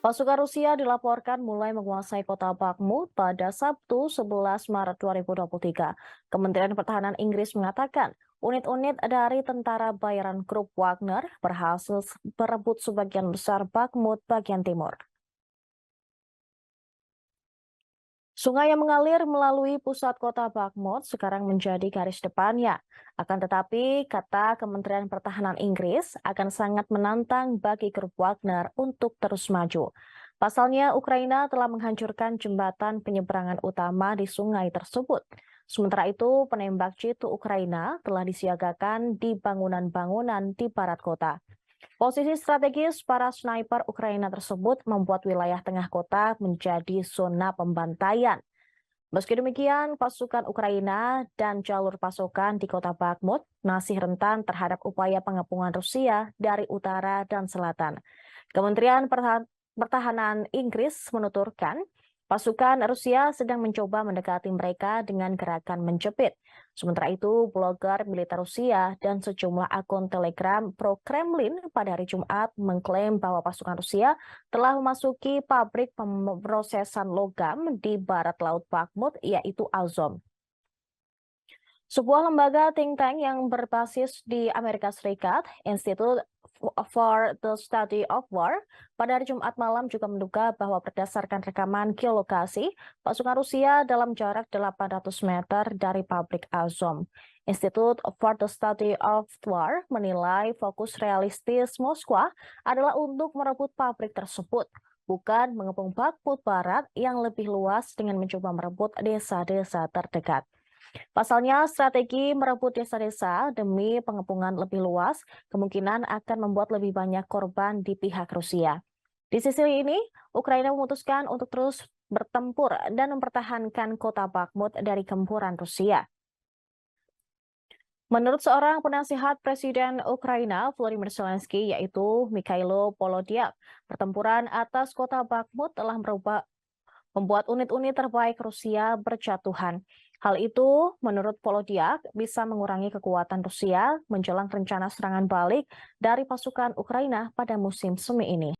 Pasukan Rusia dilaporkan mulai menguasai kota Bakhmut pada Sabtu 11 Maret 2023. Kementerian Pertahanan Inggris mengatakan unit-unit dari tentara bayaran grup Wagner berhasil berebut sebagian besar Bakhmut bagian timur. Sungai yang mengalir melalui pusat kota Bakhmut sekarang menjadi garis depannya. Akan tetapi, kata Kementerian Pertahanan Inggris, akan sangat menantang bagi grup Wagner untuk terus maju. Pasalnya, Ukraina telah menghancurkan jembatan penyeberangan utama di sungai tersebut. Sementara itu, penembak jitu Ukraina telah disiagakan di bangunan-bangunan di barat kota. Posisi strategis para sniper Ukraina tersebut membuat wilayah tengah kota menjadi zona pembantaian. Meski demikian, pasukan Ukraina dan jalur pasokan di kota Bakhmut masih rentan terhadap upaya pengepungan Rusia dari utara dan selatan. Kementerian Pertahanan Inggris menuturkan pasukan Rusia sedang mencoba mendekati mereka dengan gerakan menjepit. Sementara itu, blogger militer Rusia dan sejumlah akun Telegram pro-Kremlin pada hari Jumat mengklaim bahwa pasukan Rusia telah memasuki pabrik pemrosesan logam di barat laut Bakhmut, yaitu Azov. Sebuah lembaga think tank yang berbasis di Amerika Serikat, Institute for the Study of War, pada hari Jumat malam juga menduga bahwa berdasarkan rekaman geolokasi, pasukan Rusia dalam jarak 800 meter dari pabrik Azov. Institute for the Study of War menilai fokus realistis Moskwa adalah untuk merebut pabrik tersebut, bukan mengepung Bakhmut Barat yang lebih luas dengan mencoba merebut desa-desa terdekat. Pasalnya, strategi merebut desa-desa demi pengepungan lebih luas kemungkinan akan membuat lebih banyak korban di pihak Rusia. Di sisi ini, Ukraina memutuskan untuk terus bertempur dan mempertahankan kota Bakhmut dari gempuran Rusia. Menurut seorang penasihat Presiden Ukraina, Volodymyr Zelensky, yaitu Mikhailo Polodyak, pertempuran atas kota Bakhmut telah membuat unit-unit terbaik Rusia berjatuhan. Hal itu, menurut Polodyak, bisa mengurangi kekuatan Rusia menjelang rencana serangan balik dari pasukan Ukraina pada musim semi ini.